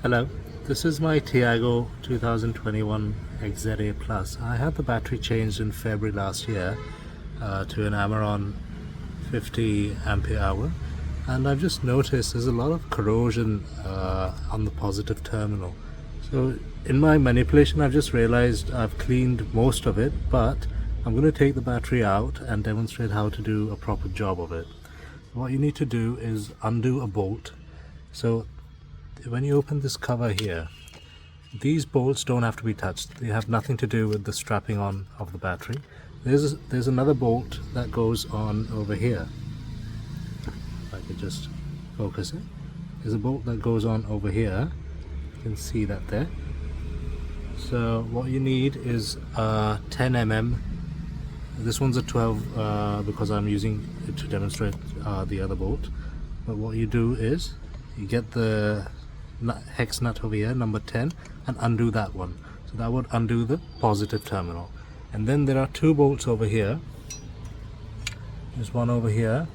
Hello, this is my Tiago 2021 XZA Plus. I had the battery changed in February last year to an Amaron 50 ampere hour, and I've just noticed there's a lot of corrosion on the positive terminal. So in my manipulation I've just realized I've cleaned most of it, but I'm going to take the battery out and demonstrate how to do a proper job of it. What you need to do is undo a bolt. So when you open this cover here, these bolts don't have to be touched. They have nothing to do with the strapping on of the battery. There's another bolt that goes on over here. If I could just focus it. There's a bolt that goes on over here. You can see that there. So what you need is 10 mm. This one's a 12 because I'm using it to demonstrate the other bolt. But what you do is you get the hex nut over here, number 10, and undo that one. So that would undo the positive terminal. And then there are two bolts over here. There's one over here.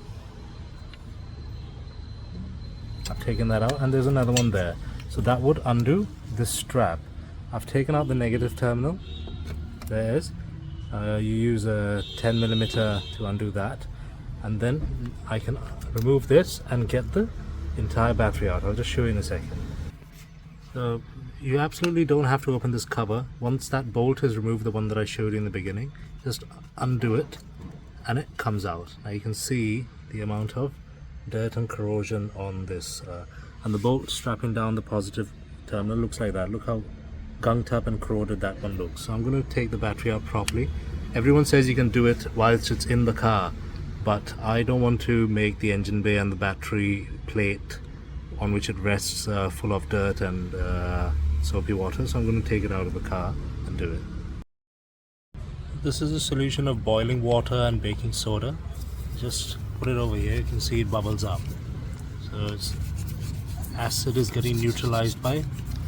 I've taken that out, and there's another one there. So that would undo this strap. I've taken out the negative terminal. There is. You use a 10mm to undo that, and then I can remove this and get the entire battery out. I'll just show you in a second. So you absolutely don't have to open this cover. Once that bolt is removed, the one that I showed you in the beginning, just undo it and it comes out. Now you can see the amount of dirt and corrosion on this, and the bolt strapping down the positive terminal looks like that. Look how gunked up and corroded that one looks. So I'm going to take the battery out properly. Everyone says you can do it whilst it's in the car, but I don't want to make the engine bay and the battery plate on which it rests full of dirt and soapy water, so I'm going to take it out of the car and do it. This is a solution of boiling water and baking soda. Just put it over here, you can see it bubbles up. So acid is getting neutralized by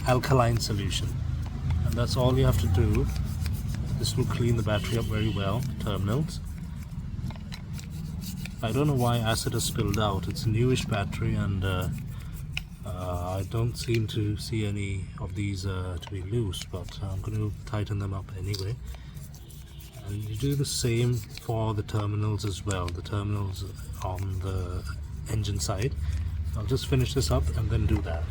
alkaline solution, and that's all you have to do. This will clean the battery up very well, terminals. I don't know why acid has spilled out. It's a newish battery, and I don't seem to see any of these to be loose, but I'm going to tighten them up anyway. And you do the same for the terminals as well, the terminals on the engine side. I'll just finish this up and then do that.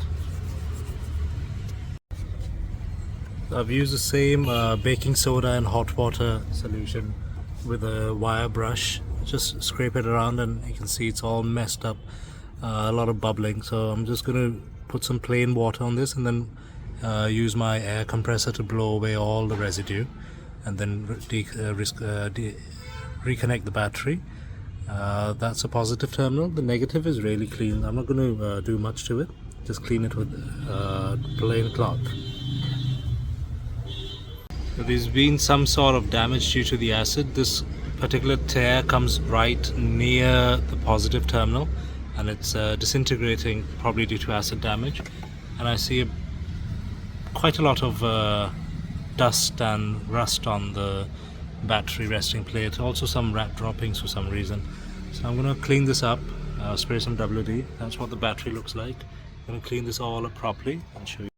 I've used the same baking soda and hot water solution with a wire brush. Just scrape it around and you can see it's all messed up, a lot of bubbling. So I'm just going to put some plain water on this and then use my air compressor to blow away all the residue, and then reconnect the battery. That's a positive terminal. The negative is really clean. I'm not going to do much to it, just clean it with plain cloth. So there's been some sort of damage due to the acid. This particular tear comes right near the positive terminal, and it's disintegrating, probably due to acid damage. And I see quite a lot of dust and rust on the battery resting plate, also some rat droppings for some reason. So I'm going to clean this up, spray some WD. That's what the battery looks like. I'm going to clean this all up properly and show you.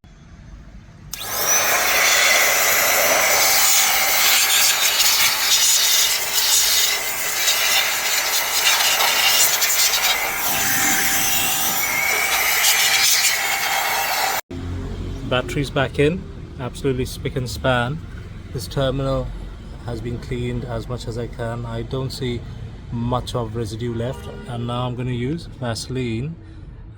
Battery's back in, absolutely spick and span. This terminal has been cleaned as much as I can. I don't see much of residue left, and now I'm going to use Vaseline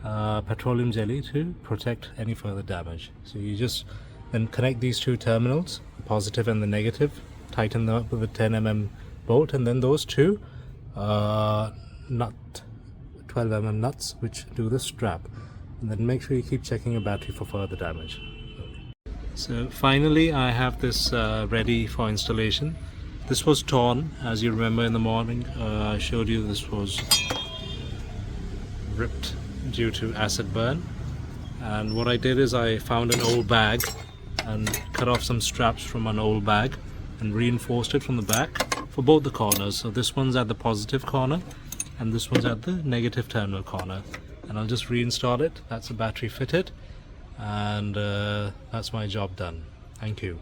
petroleum jelly to protect any further damage. So you just then connect these two terminals, the positive and the negative, tighten them up with a 10 mm bolt, and then those two 12 mm nuts which do the strap. And then make sure you keep checking your battery for further damage. So finally I have this ready for installation. This was torn, as you remember in the morning. I showed you this was ripped due to acid burn, and what I did is I found an old bag and cut off some straps from an old bag and reinforced it from the back for both the corners. So this one's at the positive corner and this one's at the negative terminal corner, and I'll just reinstall it. That's the battery fitted, and that's my job done. Thank you.